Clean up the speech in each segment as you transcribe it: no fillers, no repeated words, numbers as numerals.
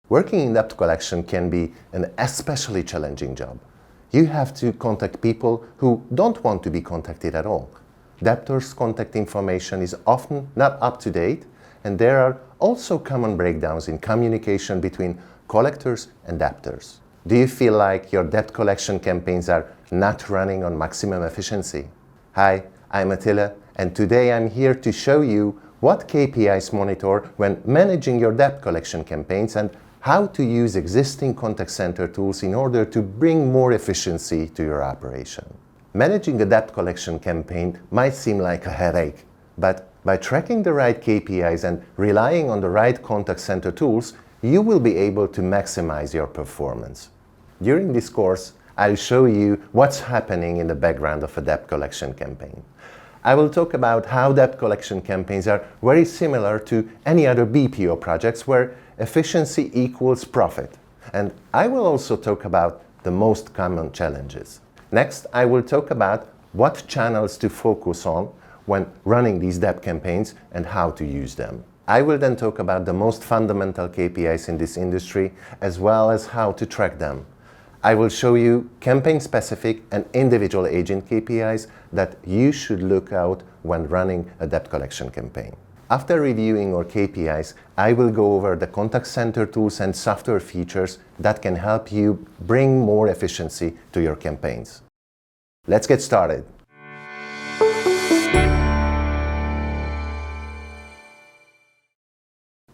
Working in debt collection can be an especially challenging job. You have to contact people who don't want to be contacted at all. Debtors' contact information is often not up to date, and there are also common breakdowns in communication between collectors and debtors. Do you feel like your debt collection campaigns are not running on maximum efficiency? Hi, I'm Attila, and today I'm here to show you what KPIs monitor when managing your debt collection campaigns and how to use existing contact center tools in order to bring more efficiency to your operation. Managing a debt collection campaign might seem like a headache, but by tracking the right KPIs and relying on the right contact center tools, you will be able to maximize your performance. During this course, I'll show you what's happening in the background of a debt collection campaign. I will talk about how debt collection campaigns are very similar to any other BPO projects where efficiency equals profit. And I will also talk about the most common challenges. Next, I will talk about what channels to focus on when running these debt campaigns and how to use them. I will then talk about the most fundamental KPIs in this industry, as well as how to track them. I will show you campaign-specific and individual agent KPIs that you should look out when running a debt collection campaign. After reviewing our KPIs, I will go over the contact center tools and software features that can help you bring more efficiency to your campaigns. Let's get started.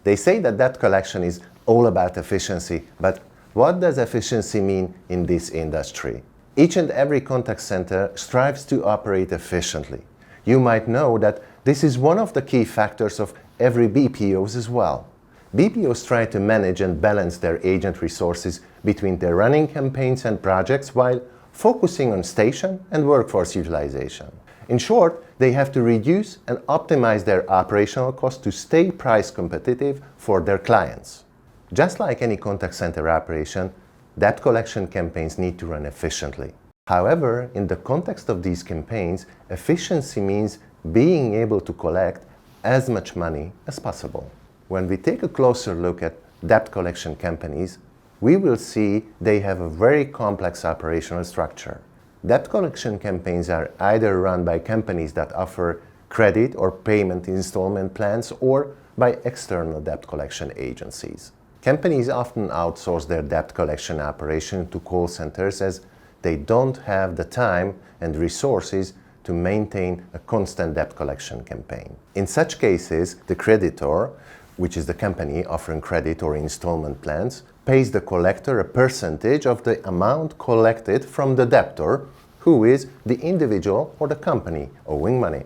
They say that debt collection is all about efficiency, but what does efficiency mean in this industry? Each and every contact center strives to operate efficiently. You might know that this is one of the key factors of every BPOs as well. BPOs try to manage and balance their agent resources between their running campaigns and projects while focusing on station and workforce utilization. In short, they have to reduce and optimize their operational costs to stay price competitive for their clients. Just like any contact center operation, debt collection campaigns need to run efficiently. However, in the context of these campaigns, efficiency means being able to collect as much money as possible. When we take a closer look at debt collection companies, we will see they have a very complex operational structure. Debt collection campaigns are either run by companies that offer credit or payment installment plans or by external debt collection agencies. Companies often outsource their debt collection operation to call centers as they don't have the time and resources to maintain a constant debt collection campaign. In such cases, the creditor, which is the company offering credit or installment plans, pays the collector a percentage of the amount collected from the debtor, who is the individual or the company owing money.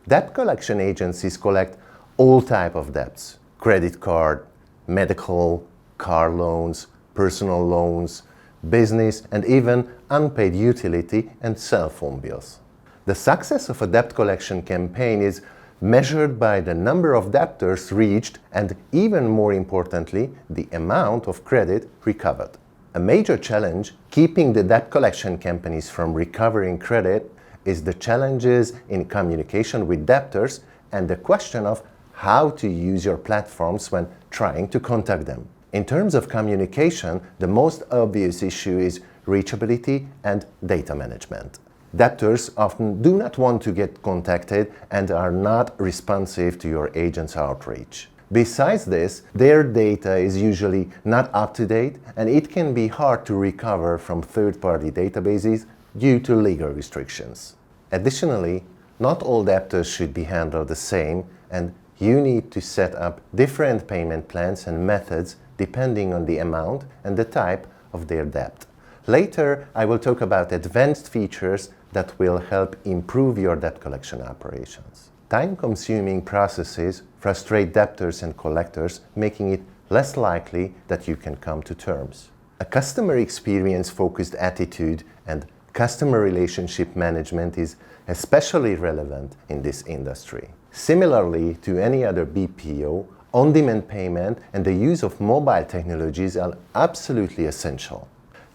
Debt collection agencies collect all types of debts: credit card, medical, car loans, personal loans, business, and even unpaid utility and cell phone bills. The success of a debt collection campaign is measured by the number of debtors reached and, even more importantly, the amount of credit recovered. A major challenge keeping the debt collection companies from recovering credit is the challenges in communication with debtors and the question of how to use your platforms when trying to contact them. In terms of communication, the most obvious issue is reachability and data management. Debtors often do not want to get contacted and are not responsive to your agent's outreach. Besides this, their data is usually not up to date and it can be hard to recover from third-party databases due to legal restrictions. Additionally, not all debtors should be handled the same, and you need to set up different payment plans and methods depending on the amount and the type of their debt. Later, I will talk about advanced features that will help improve your debt collection operations. Time-consuming processes frustrate debtors and collectors, making it less likely that you can come to terms. A customer experience-focused attitude and customer relationship management is especially relevant in this industry. Similarly to any other BPO, on-demand payment and the use of mobile technologies are absolutely essential.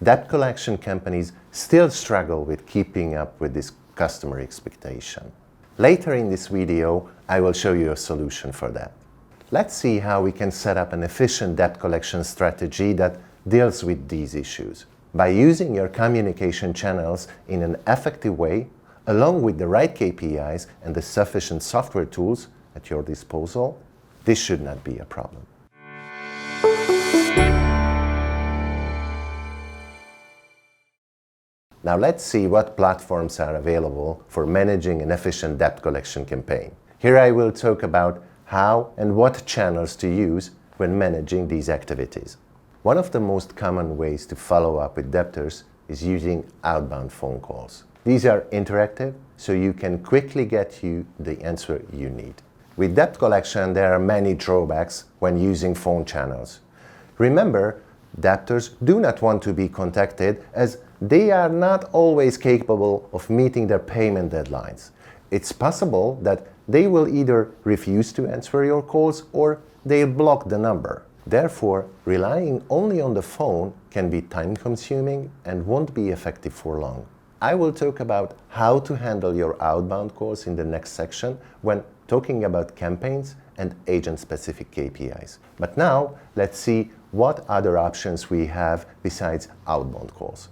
Debt collection companies still struggle with keeping up with this customer expectation. Later in this video, I will show you a solution for that. Let's see how we can set up an efficient debt collection strategy that deals with these issues. By using your communication channels in an effective way, along with the right KPIs and the sufficient software tools at your disposal, this should not be a problem. Now let's see what platforms are available for managing an efficient debt collection campaign. Here I will talk about how and what channels to use when managing these activities. One of the most common ways to follow up with debtors is using outbound phone calls. These are interactive, so you can quickly get you the answer you need. With debt collection, there are many drawbacks when using phone channels. Remember, debtors do not want to be contacted as they are not always capable of meeting their payment deadlines. It's possible that they will either refuse to answer your calls or they'll block the number. Therefore, relying only on the phone can be time-consuming and won't be effective for long. I will talk about how to handle your outbound calls in the next section when talking about campaigns and agent-specific KPIs. But now, let's see what other options we have besides outbound calls.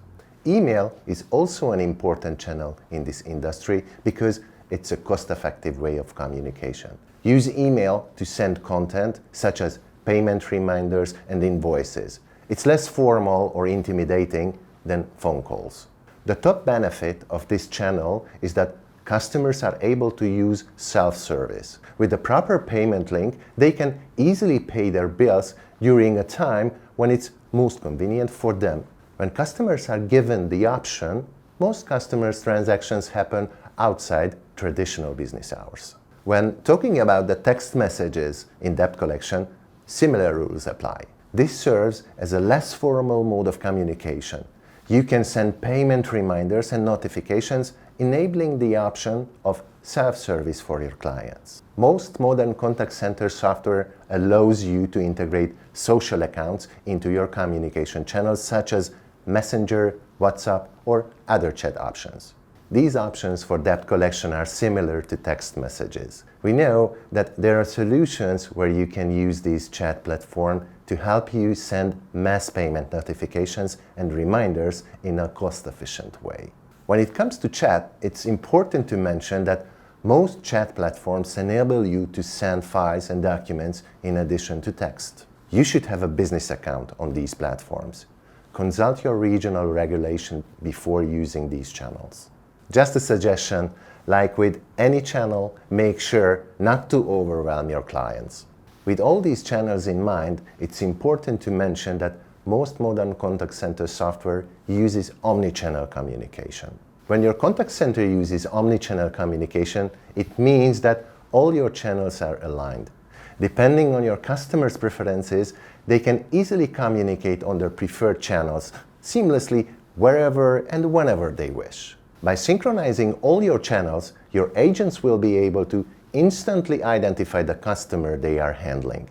Email is also an important channel in this industry because it's a cost-effective way of communication. Use email to send content such as payment reminders and invoices. It's less formal or intimidating than phone calls. The top benefit of this channel is that customers are able to use self-service. With the proper payment link, they can easily pay their bills during a time when it's most convenient for them. When customers are given the option, most customers' transactions happen outside traditional business hours. When talking about the text messages in debt collection, similar rules apply. This serves as a less formal mode of communication. You can send payment reminders and notifications, enabling the option of self-service for your clients. Most modern contact center software allows you to integrate social accounts into your communication channels such as Messenger, WhatsApp, or other chat options. These options for debt collection are similar to text messages. We know that there are solutions where you can use these chat platforms to help you send mass payment notifications and reminders in a cost-efficient way. When it comes to chat, it's important to mention that most chat platforms enable you to send files and documents in addition to text. You should have a business account on these platforms. Consult your regional regulation before using these channels. Just a suggestion, like with any channel, make sure not to overwhelm your clients. With all these channels in mind, it's important to mention that most modern contact center software uses omnichannel communication. When your contact center uses omnichannel communication, it means that all your channels are aligned. Depending on your customers' preferences, they can easily communicate on their preferred channels seamlessly wherever and whenever they wish. By synchronizing all your channels, your agents will be able to instantly identify the customer they are handling.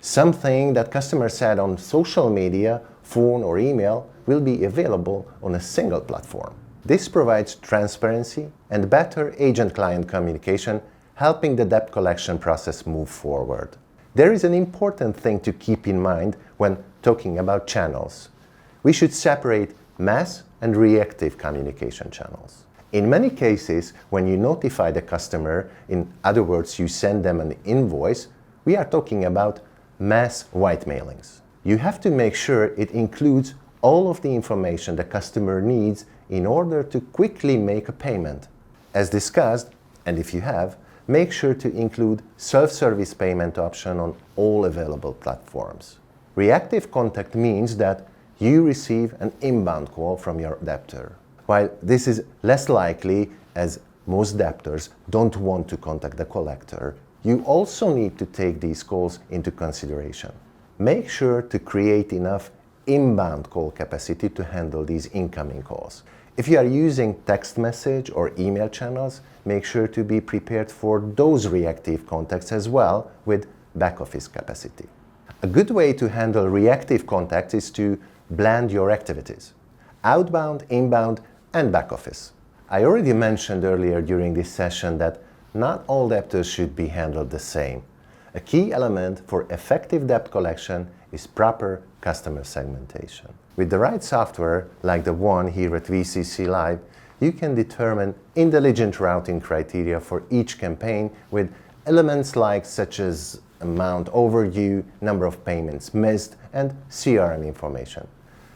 Something that customers said on social media, phone, or email will be available on a single platform. This provides transparency and better agent-client communication, helping the debt collection process move forward. There is an important thing to keep in mind when talking about channels. We should separate mass and reactive communication channels. In many cases, when you notify the customer, in other words, you send them an invoice, we are talking about mass white mailings. You have to make sure it includes all of the information the customer needs in order to quickly make a payment. As discussed, and if you have, make sure to include self-service payment option on all available platforms. Reactive contact means that you receive an inbound call from your debtor. While this is less likely, as most debtors don't want to contact the collector, you also need to take these calls into consideration. Make sure to create enough inbound call capacity to handle these incoming calls. If you are using text message or email channels, make sure to be prepared for those reactive contacts as well with back office capacity. A good way to handle reactive contacts is to blend your activities: outbound, inbound, and back office. I already mentioned earlier during this session that not all debtors should be handled the same. A key element for effective debt collection is proper customer segmentation. With the right software, like the one here at VCC Live, you can determine intelligent routing criteria for each campaign with elements such as amount overdue, number of payments missed, and CRM information.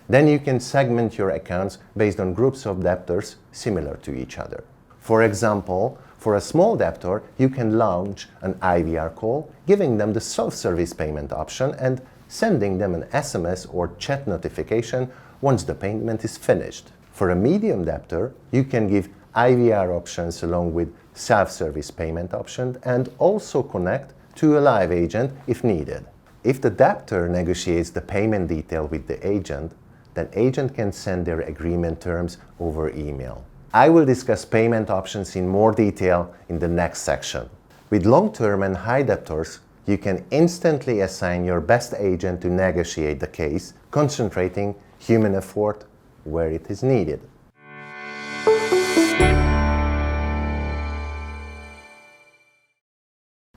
Then you can segment your accounts based on groups of debtors similar to each other. For example, for a small debtor, you can launch an IVR call, giving them the self-service payment option and sending them an SMS or chat notification once the payment is finished. For a medium debtor, you can give IVR options along with self-service payment option and also connect to a live agent if needed. If the debtor negotiates the payment detail with the agent, then agent can send their agreement terms over email. I will discuss payment options in more detail in the next section. With long-term and high debtors, you can instantly assign your best agent to negotiate the case, concentrating human effort where it is needed.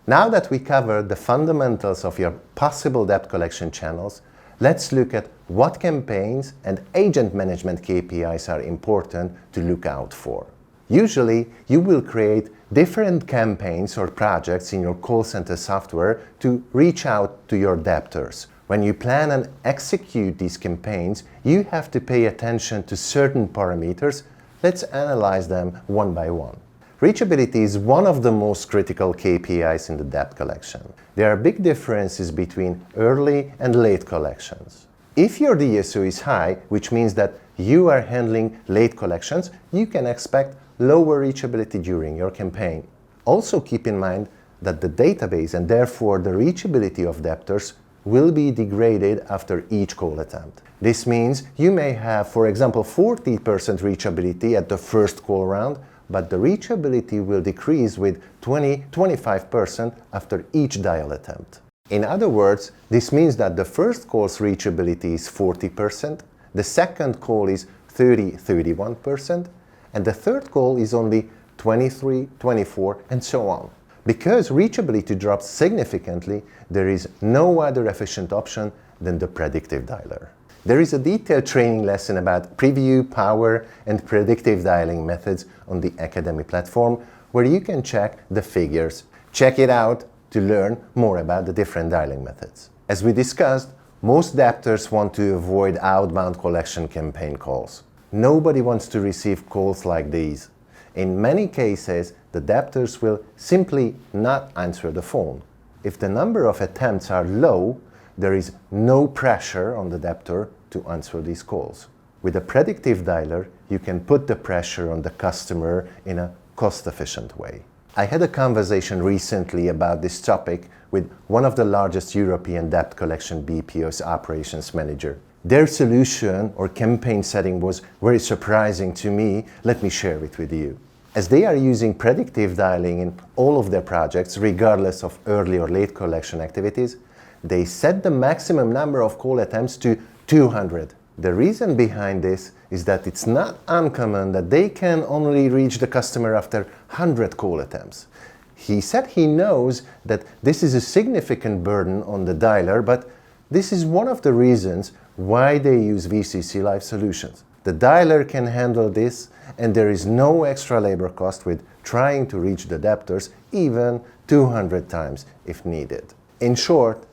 Now that we covered the fundamentals of your possible debt collection channels, let's look at what campaigns and agent management KPIs are important to look out for. Usually, you will create different campaigns or projects in your call center software to reach out to your debtors. When you plan and execute these campaigns, you have to pay attention to certain parameters. Let's analyze them one by one. Reachability is one of the most critical KPIs in the debt collection. There are big differences between early and late collections. If your DSO is high, which means that you are handling late collections, you can expect lower reachability during your campaign. Also keep in mind that the database and therefore the reachability of debtors will be degraded after each call attempt. This means you may have, for example, 40% reachability at the first call round, but the reachability will decrease with 20-25% after each dial attempt. In other words, this means that the first call's reachability is 40%, the second call is 30-31%, and the third call is only 23-24%, and so on. Because reachability drops significantly, there is no other efficient option than the predictive dialer. There is a detailed training lesson about preview, power, and predictive dialing methods on the Academy platform where you can check the figures. Check it out to learn more about the different dialing methods. As we discussed, most debtors want to avoid outbound collection campaign calls. Nobody wants to receive calls like these. In many cases, the debtors will simply not answer the phone. If the number of attempts are low, there is no pressure on the debtor to answer these calls. With a predictive dialer, you can put the pressure on the customer in a cost-efficient way. I had a conversation recently about this topic with one of the largest European debt collection BPO's operations manager. Their solution or campaign setting was very surprising to me. Let me share it with you. As they are using predictive dialing in all of their projects, regardless of early or late collection activities, they set the maximum number of call attempts to 200. The reason behind this is that it's not uncommon that they can only reach the customer after 100 call attempts. He said he knows that this is a significant burden on the dialer, but this is one of the reasons why they use VCC Live solutions. The dialer can handle this, and there is no extra labor cost with trying to reach the debtors even 200 times if needed. In short,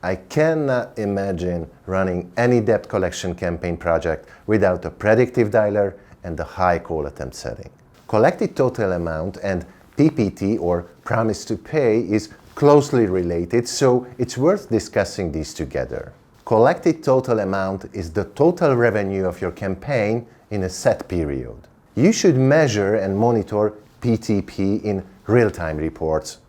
I cannot imagine running any debt collection campaign project without a predictive dialer and a high call attempt setting. Collected total amount and PPT, or promise to pay, is closely related, so it's worth discussing these together. Collected total amount is the total revenue of your campaign in a set period. You should measure and monitor PTP in real-time reports.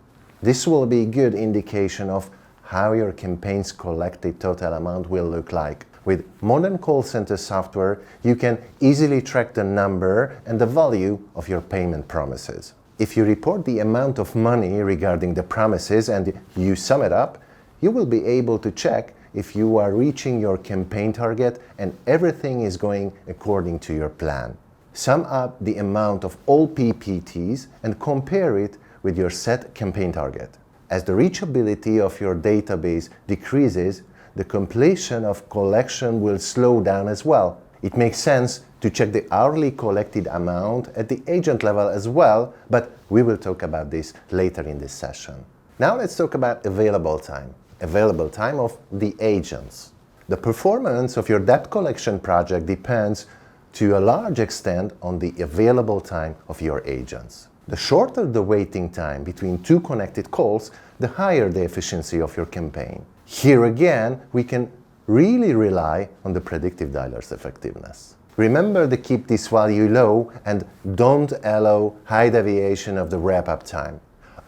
This will be a good indication of how your campaign's collected total amount will look like. With modern call center software, you can easily track the number and the value of your payment promises. If you report the amount of money regarding the promises and you sum it up, you will be able to check if you are reaching your campaign target and everything is going according to your plan. Sum up the amount of all PPTs and compare it with your set campaign target. As the reachability of your database decreases, the completion of collection will slow down as well. It makes sense to check the hourly collected amount at the agent level as well, but we will talk about this later in this session. Now let's talk about available time of the agents. The performance of your debt collection project depends to a large extent on the available time of your agents. The shorter the waiting time between two connected calls, the higher the efficiency of your campaign. Here again, we can really rely on the predictive dialer's effectiveness. Remember to keep this value low and don't allow high deviation of the wrap-up time.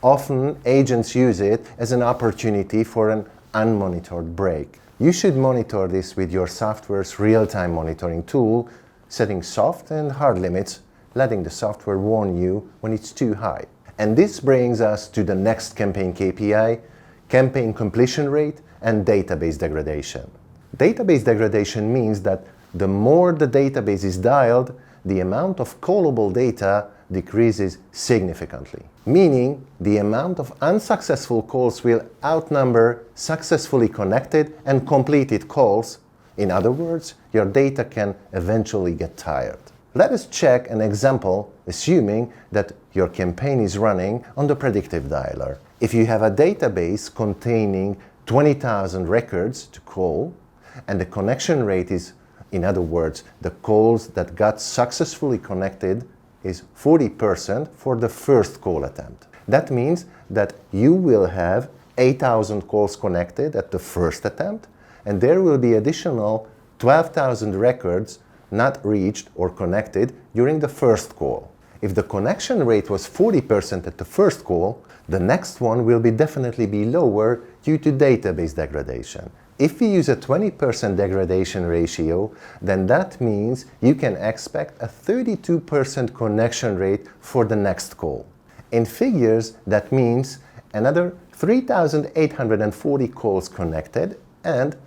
Often, agents use it as an opportunity for an unmonitored break. You should monitor this with your software's real-time monitoring tool, setting soft and hard limits, letting the software warn you when it's too high. And this brings us to the next campaign KPI, campaign completion rate and database degradation. Database degradation means that the more the database is dialed, the amount of callable data decreases significantly, meaning the amount of unsuccessful calls will outnumber successfully connected and completed calls. In other words, your data can eventually get tired. Let us check an example, assuming that your campaign is running on the predictive dialer. If you have a database containing 20,000 records to call, and the connection rate is, in other words, the calls that got successfully connected is 40% for the first call attempt. That means that you will have 8,000 calls connected at the first attempt, and there will be additional 12,000 records not reached or connected during the first call. If the connection rate was 40% at the first call, the next one will definitely be lower due to database degradation. If we use a 20% degradation ratio, then that means you can expect a 32% connection rate for the next call. In figures, that means another 3,840 calls connected and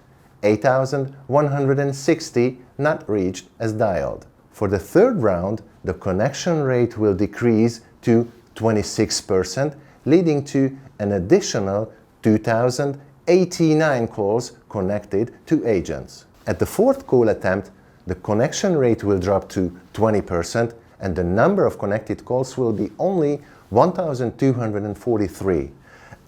8,160 not reached as dialed. For the third round, the connection rate will decrease to 26%, leading to an additional 2,089 calls connected to agents. At the fourth call attempt, the connection rate will drop to 20% and the number of connected calls will be only 1,243.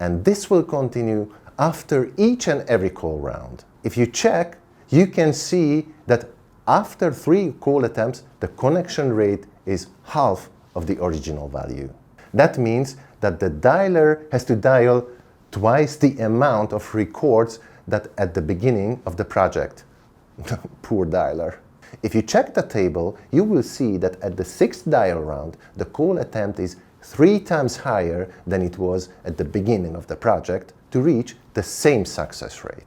And this will continue after each and every call round. If you check, you can see that after 3 call attempts, the connection rate is half of the original value. That means that the dialer has to dial twice the amount of records that at the beginning of the project. Poor dialer. If you check the table, you will see that at the 6th dial round, the call attempt is 3 times higher than it was at the beginning of the project to reach the same success rate.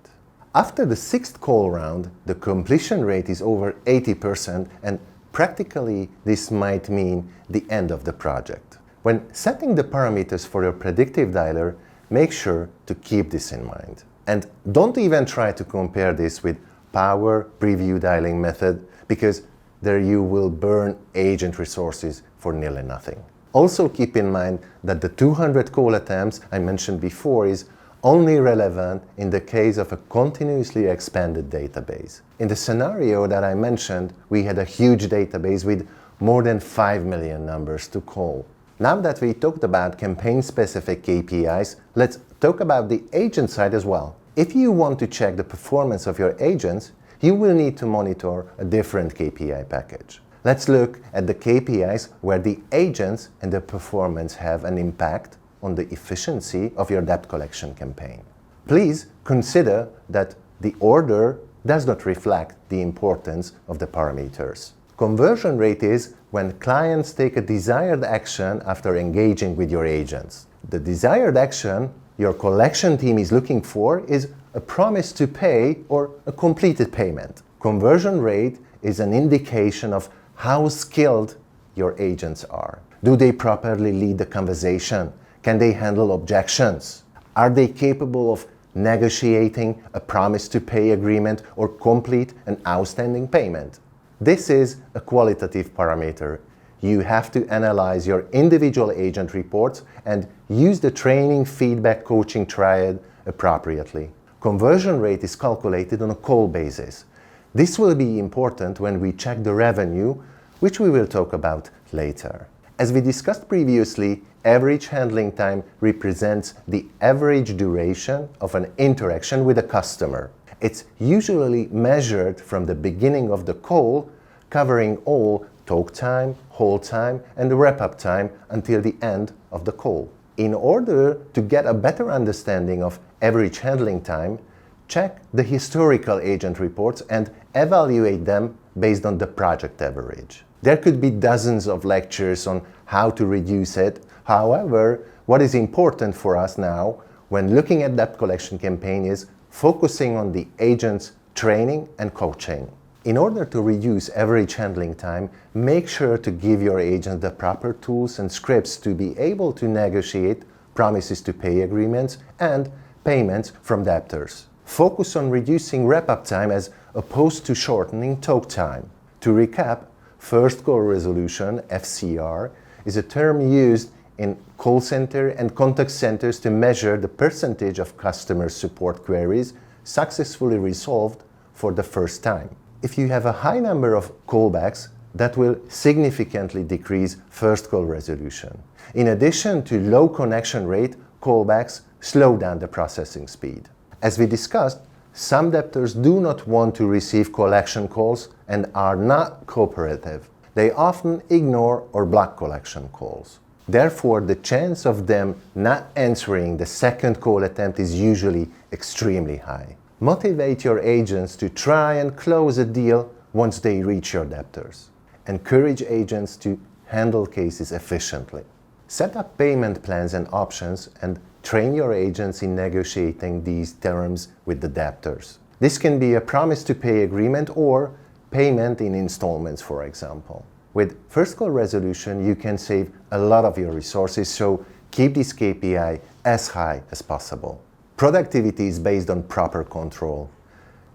After the 6th call round, the completion rate is over 80%, and practically this might mean the end of the project. When setting the parameters for your predictive dialer, make sure to keep this in mind. And don't even try to compare this with power preview dialing method, because there you will burn agent resources for nearly nothing. Also keep in mind that the 200 call attempts I mentioned before is only relevant in the case of a continuously expanded database. In the scenario that I mentioned, we had a huge database with more than 5 million numbers to call. Now that we talked about campaign-specific KPIs, let's talk about the agent side as well. If you want to check the performance of your agents, you will need to monitor a different KPI package. Let's look at the KPIs where the agents and the performance have an impact on the efficiency of your debt collection campaign. Please consider that the order does not reflect the importance of the parameters. Conversion rate is when clients take a desired action after engaging with your agents. The desired action your collection team is looking for is a promise to pay or a completed payment. Conversion rate is an indication of how skilled your agents are. Do they properly lead the conversation? Can they handle objections? Are they capable of negotiating a promise to pay agreement or complete an outstanding payment? This is a qualitative parameter. you have to analyze your individual agent reports and use the training, feedback, coaching triad appropriately. Conversion rate is calculated on a call basis. This will be important when we check the revenue, which we will talk about later. As we discussed previously, average handling time represents the average duration of an interaction with a customer. It's usually measured from the beginning of the call, covering all talk time, hold time, and wrap-up time until the end of the call. In order to get a better understanding of average handling time, check the historical agent reports and evaluate them based on the project average. There could be dozens of lectures on how to reduce it. However, what is important for us now when looking at debt collection campaign is focusing on the agent's training and coaching. In order to reduce average handling time, make sure to give your agent the proper tools and scripts to be able to negotiate promises to pay agreements and payments from debtors. Focus on reducing wrap-up time as opposed to shortening talk time. To recap, first call resolution, FCR, is a term used in call center and contact centers to measure the percentage of customer support queries successfully resolved for the first time. If you have a high number of callbacks, that will significantly decrease first call resolution. In addition to low connection rate, callbacks slow down the processing speed. As we discussed, some debtors do not want to receive collection calls and are not cooperative. They often ignore or block collection calls. Therefore, the chance of them not answering the second call attempt is usually extremely high. Motivate your agents to try and close a deal once they reach your debtors. Encourage agents to handle cases efficiently. Set up payment plans and options and train your agents in negotiating these terms with the debtors. This can be a promise to pay agreement or payment in installments, for example. With first call resolution, you can save a lot of your resources, so keep this KPI as high as possible. Productivity is based on proper control.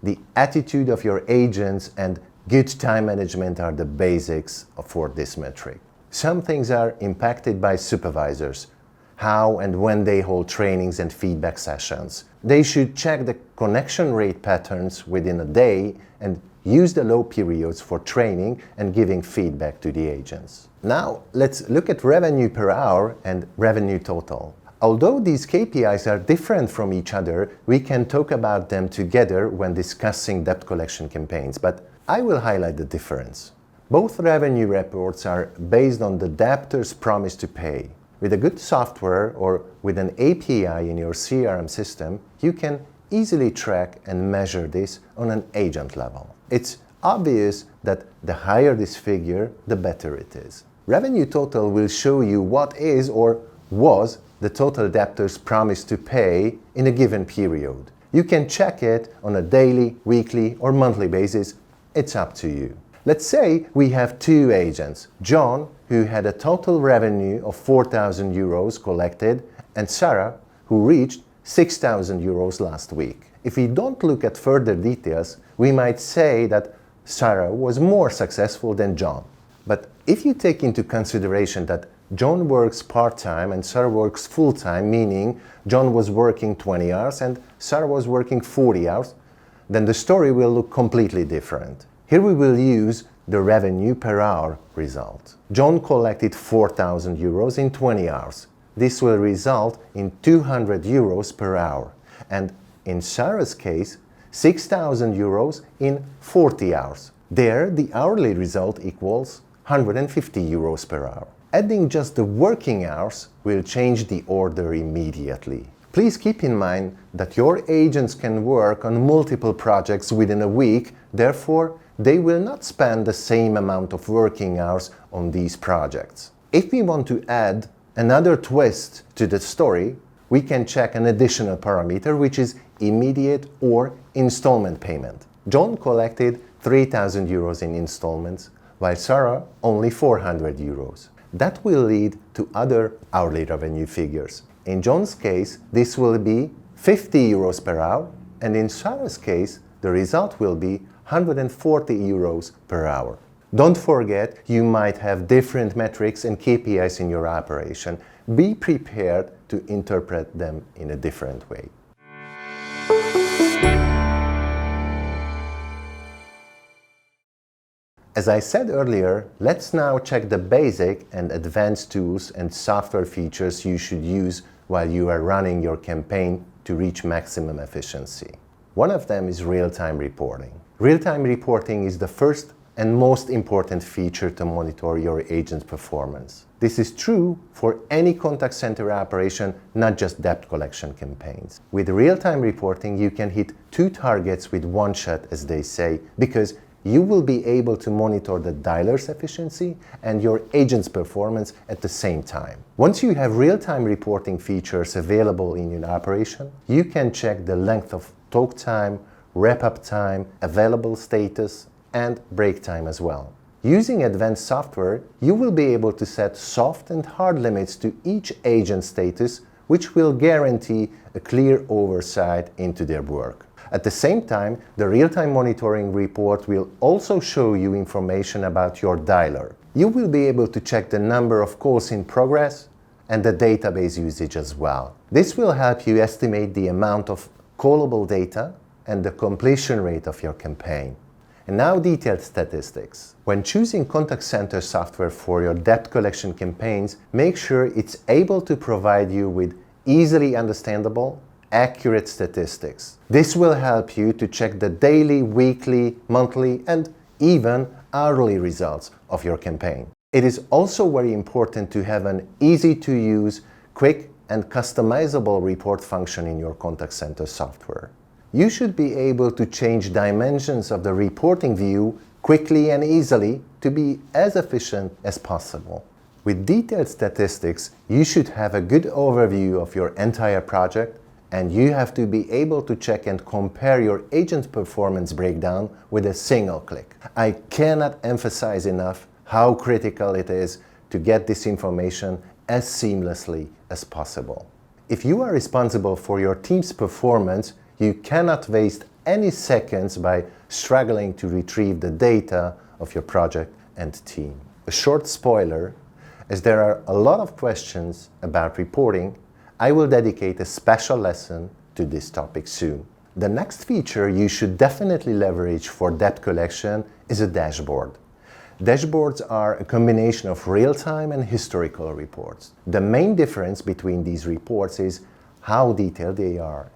The attitude of your agents and good time management are the basics for this metric. Some things are impacted by supervisors, how and when they hold trainings and feedback sessions. They should check the connection rate patterns within a day and use the low periods for training and giving feedback to the agents. Now, let's look at revenue per hour and revenue total. Although these KPIs are different from each other, we can talk about them together when discussing debt collection campaigns, but I will highlight the difference. Both revenue reports are based on the debtor's promise to pay. With a good software or with an API in your CRM system, you can easily track and measure this on an agent level. It's obvious that the higher this figure, the better it is. Revenue total will show you what is or was the total debtor's promise to pay in a given period. You can check it on a daily, weekly, or monthly basis. It's up to you. Let's say we have two agents, John, who had a total revenue of 4,000 euros collected, and Sarah, who reached 6,000 euros last week. If we don't look at further details, we might say that Sarah was more successful than John. But if you take into consideration that John works part-time and Sarah works full-time, meaning John was working 20 hours and Sarah was working 40 hours, then the story will look completely different. Here we will use the revenue per hour result. John collected 4,000 euros in 20 hours. This will result in 200 euros per hour. And in Sarah's case, 6,000 euros in 40 hours. There, the hourly result equals 150 euros per hour. Adding just the working hours will change the order immediately. Please keep in mind that your agents can work on multiple projects within a week, therefore, they will not spend the same amount of working hours on these projects. If we want to add another twist to the story, we can check an additional parameter, which is immediate or installment payment. John collected 3,000 euros in installments, while Sarah only 400 euros. That will lead to other hourly revenue figures. In John's case, this will be 50 euros per hour, and in Sarah's case, the result will be 140 euros per hour. Don't forget, you might have different metrics and KPIs in your operation. Be prepared to interpret them in a different way. As I said earlier, let's now check the basic and advanced tools and software features you should use while you are running your campaign to reach maximum efficiency. One of them is real-time reporting. Real-time reporting is the first and most important feature to monitor your agent's performance. This is true for any contact center operation, not just debt collection campaigns. With real-time reporting, you can hit two targets with one shot, as they say, because you will be able to monitor the dialer's efficiency and your agent's performance at the same time. Once you have real-time reporting features available in your operation, you can check the length of talk time, wrap-up time, available status, and break time as well. Using advanced software, you will be able to set soft and hard limits to each agent status, which will guarantee a clear oversight into their work. At the same time, the real-time monitoring report will also show you information about your dialer. You will be able to check the number of calls in progress and the database usage as well. This will help you estimate the amount of callable data and the completion rate of your campaign. And now detailed statistics. When choosing contact center software for your debt collection campaigns, make sure it's able to provide you with easily understandable, accurate statistics. This will help you to check the daily, weekly, monthly, and even hourly results of your campaign. It is also very important to have an easy-to-use, quick, and customizable report function in your contact center software. You should be able to change dimensions of the reporting view quickly and easily to be as efficient as possible. With detailed statistics, you should have a good overview of your entire project, and you have to be able to check and compare your agent's performance breakdown with a single click. I cannot emphasize enough how critical it is to get this information as seamlessly as possible. If you are responsible for your team's performance, you cannot waste any seconds by struggling to retrieve the data of your project and team. A short spoiler, as there are a lot of questions about reporting, I will dedicate a special lesson to this topic soon. The next feature you should definitely leverage for debt collection is a dashboard. Dashboards are a combination of real-time and historical reports. The main difference between these reports is how detailed they are.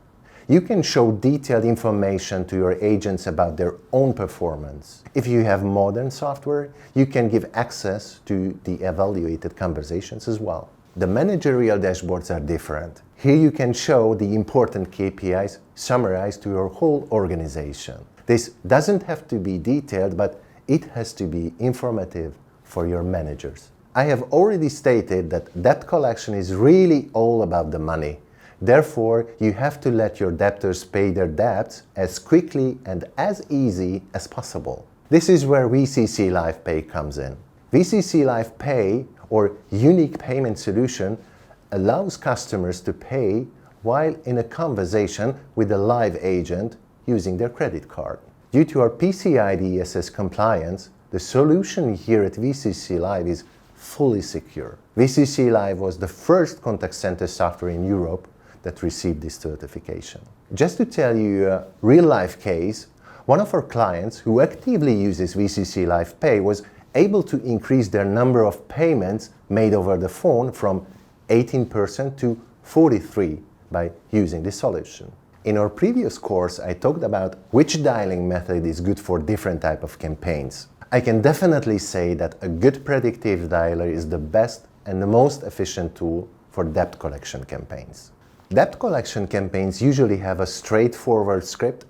You can show detailed information to your agents about their own performance. If you have modern software, you can give access to the evaluated conversations as well. The managerial dashboards are different. Here you can show the important KPIs summarized to your whole organization. This doesn't have to be detailed, but it has to be informative for your managers. I have already stated that debt collection is really all about the money. Therefore, you have to let your debtors pay their debts as quickly and as easy as possible. This is where VCC Live Pay comes in. VCC Live Pay, or Unique Payment Solution, allows customers to pay while in a conversation with a live agent using their credit card. Due to our PCI DSS compliance, the solution here at VCC Live is fully secure. VCC Live was the first contact center software in Europe that received this certification. Just to tell you a real-life case, one of our clients who actively uses VCC Live Pay was able to increase their number of payments made over the phone from 18% to 43% by using this solution. In our previous course, I talked about which dialing method is good for different types of campaigns. I can definitely say that a good predictive dialer is the best and the most efficient tool for debt collection campaigns. Debt collection campaigns usually have a straightforward script,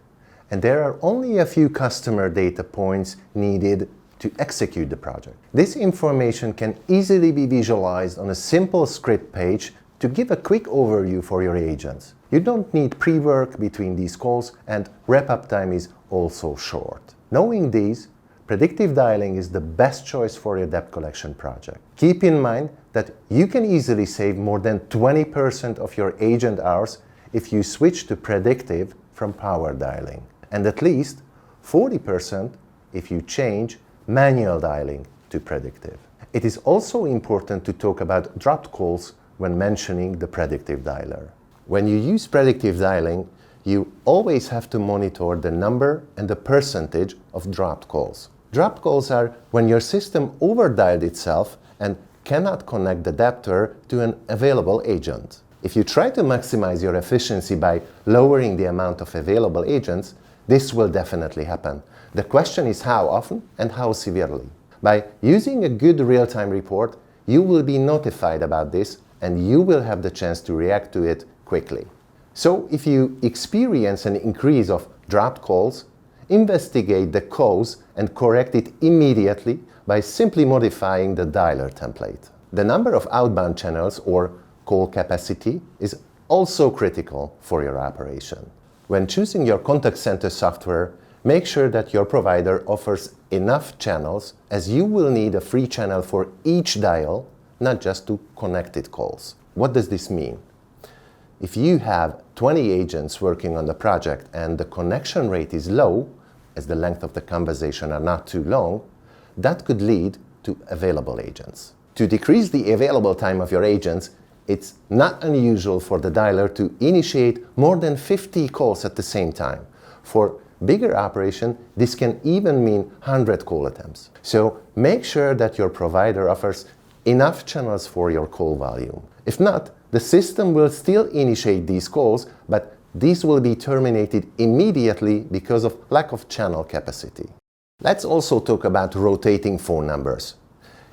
and there are only a few customer data points needed to execute the project. This information can easily be visualized on a simple script page to give a quick overview for your agents. You don't need pre-work between these calls, and wrap-up time is also short. Knowing these, predictive dialing is the best choice for your debt collection project. Keep in mind that you can easily save more than 20% of your agent hours if you switch to predictive from power dialing, and at least 40% if you change manual dialing to predictive. It is also important to talk about dropped calls when mentioning the predictive dialer. When you use predictive dialing, you always have to monitor the number and the percentage of dropped calls. Dropped calls are when your system overdialed itself and cannot connect the debtor to an available agent. If you try to maximize your efficiency by lowering the amount of available agents, this will definitely happen. The question is how often and how severely. By using a good real-time report, you will be notified about this and you will have the chance to react to it quickly. So if you experience an increase of dropped calls, investigate the cause and correct it immediately by simply modifying the dialer template. The number of outbound channels or call capacity is also critical for your operation. When choosing your contact center software, make sure that your provider offers enough channels, as you will need a free channel for each dial, not just to connected calls. What does this mean? If you have 20 agents working on the project and the connection rate is low, as the length of the conversation are not too long, that could lead to available agents. To decrease the available time of your agents, it's not unusual for the dialer to initiate more than 50 calls at the same time. For bigger operation, this can even mean 100 call attempts. So make sure that your provider offers enough channels for your call volume. If not, the system will still initiate these calls, but these will be terminated immediately because of lack of channel capacity. Let's also talk about rotating phone numbers.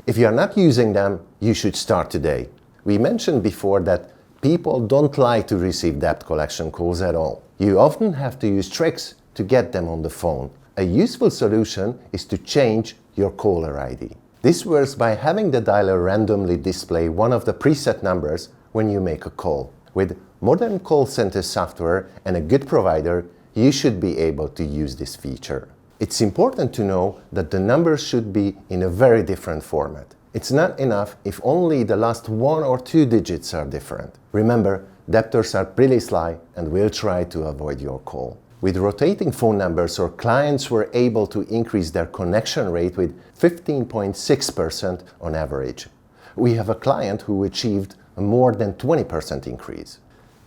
If you are not using them, you should start today. We mentioned before that people don't like to receive debt collection calls at all. You often have to use tricks to get them on the phone. A useful solution is to change your caller ID. This works by having the dialer randomly display one of the preset numbers when you make a call. With modern call center software and a good provider, you should be able to use this feature. It's important to know that the numbers should be in a very different format. It's not enough if only the last 1 or 2 digits are different. Remember, debtors are pretty sly and will try to avoid your call. With rotating phone numbers, our clients were able to increase their connection rate with 15.6% on average. We have a client who achieved a more than 20% increase.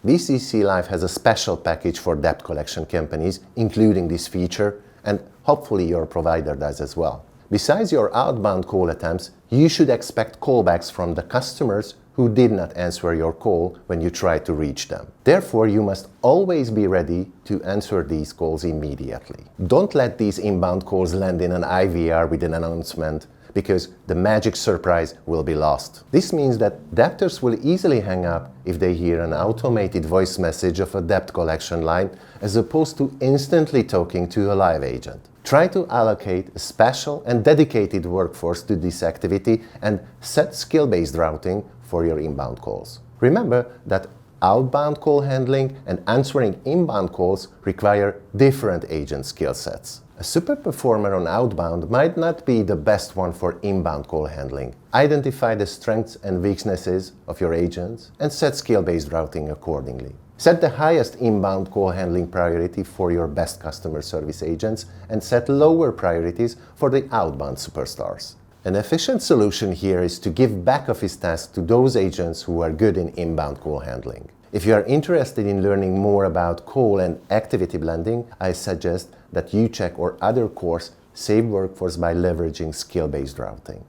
VCC Live has a special package for debt collection companies, including this feature, and hopefully your provider does as well. Besides your outbound call attempts, you should expect callbacks from the customers who did not answer your call when you tried to reach them. Therefore, you must always be ready to answer these calls immediately. Don't let these inbound calls land in an IVR with an announcement, because the magic surprise will be lost. This means that debtors will easily hang up if they hear an automated voice message of a debt collection line as opposed to instantly talking to a live agent. Try to allocate a special and dedicated workforce to this activity and set skill-based routing for your inbound calls. Remember that outbound call handling and answering inbound calls require different agent skill sets. A super performer on outbound might not be the best one for inbound call handling. Identify the strengths and weaknesses of your agents and set skill-based routing accordingly. Set the highest inbound call handling priority for your best customer service agents and set lower priorities for the outbound superstars. An efficient solution here is to give back-office tasks to those agents who are good in inbound call handling. If you are interested in learning more about call and activity blending, I suggest that you check our other course, Save Workforce by Leveraging Skill-Based Routing.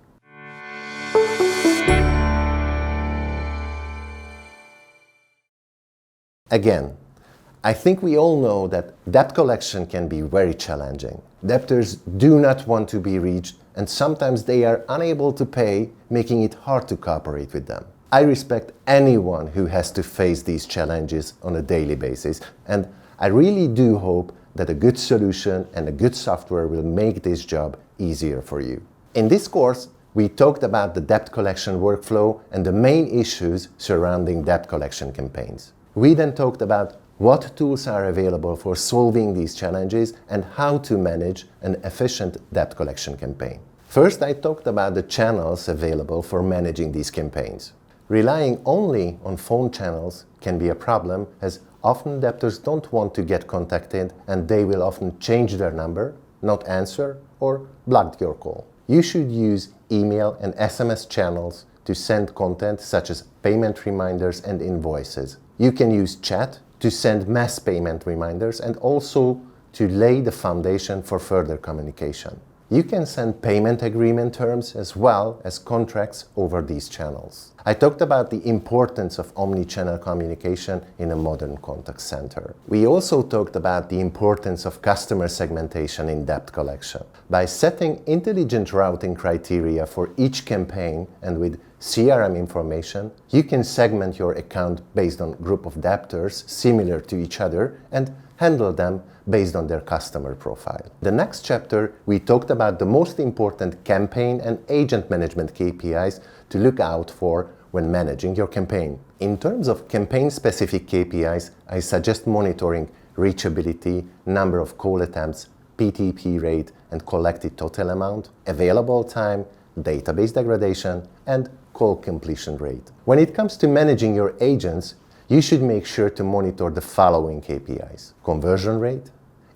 Again, I think we all know that debt collection can be very challenging. Debtors do not want to be reached, and sometimes they are unable to pay, making it hard to cooperate with them. I respect anyone who has to face these challenges on a daily basis, and I really do hope that a good solution and a good software will make this job easier for you. In this course, we talked about the debt collection workflow and the main issues surrounding debt collection campaigns. We then talked about what tools are available for solving these challenges and how to manage an efficient debt collection campaign. First, I talked about the channels available for managing these campaigns. Relying only on phone channels can be a problem, as often debtors don't want to get contacted and they will often change their number not answer, or blocked your call. You should use email and SMS channels to send content such as payment reminders and invoices. You can use chat to send mass payment reminders and also to lay the foundation for further communication. You can send payment agreement terms as well as contracts over these channels. I talked about the importance of omnichannel communication in a modern contact center. We also talked about the importance of customer segmentation in debt collection. By setting intelligent routing criteria for each campaign and with CRM information, you can segment your account based on group of debtors similar to each other and handle them based on their customer profile. The next chapter, we talked about the most important campaign and agent management KPIs to look out for when managing your campaign. In terms of campaign-specific KPIs, I suggest monitoring reachability, number of call attempts, PTP rate and collected total amount, available time, database degradation, and call completion rate. When it comes to managing your agents, you should make sure to monitor the following KPIs: conversion rate,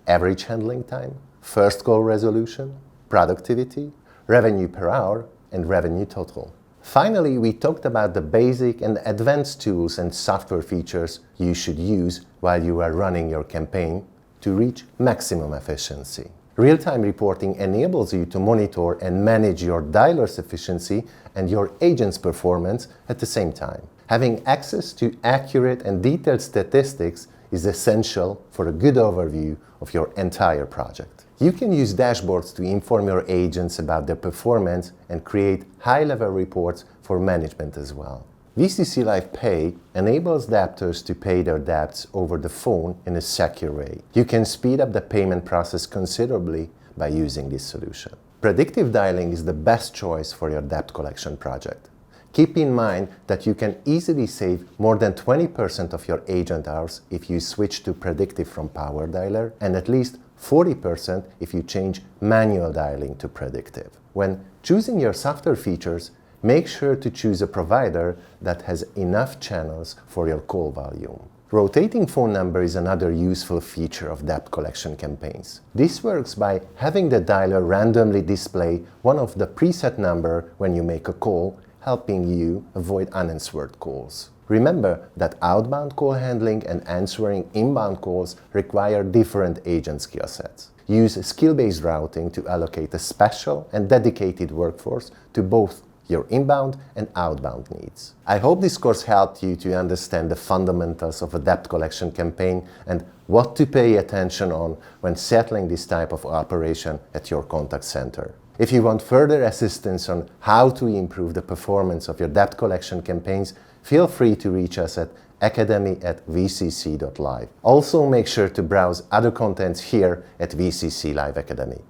average handling time, first call resolution, productivity, revenue per hour, and revenue total. Finally, we talked about the basic and advanced tools and software features you should use while you are running your campaign to reach maximum efficiency. Real-time reporting enables you to monitor and manage your dialer's efficiency and your agent's performance at the same time. Having access to accurate and detailed statistics is essential for a good overview of your entire project. You can use dashboards to inform your agents about their performance and create high-level reports for management as well. VCC Live Pay enables debtors to pay their debts over the phone in a secure way. You can speed up the payment process considerably by using this solution. Predictive dialing is the best choice for your debt collection project. Keep in mind that you can easily save more than 20% of your agent hours if you switch to predictive from Power Dialer, and at least 40% if you change manual dialing to predictive. When choosing your software features, make sure to choose a provider that has enough channels for your call volume. Rotating phone number is another useful feature of debt collection campaigns. This works by having the dialer randomly display one of the preset number when you make a call, helping you avoid unanswered calls. Remember that outbound call handling and answering inbound calls require different agent skill sets. Use skill-based routing to allocate a special and dedicated workforce to both your inbound and outbound needs. I hope this course helped you to understand the fundamentals of a debt collection campaign and what to pay attention on when settling this type of operation at your contact center. If you want further assistance on how to improve the performance of your debt collection campaigns, feel free to reach us at academy@vcc.live. Also, make sure to browse other contents here at VCC Live Academy.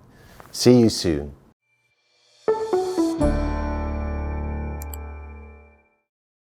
See you soon.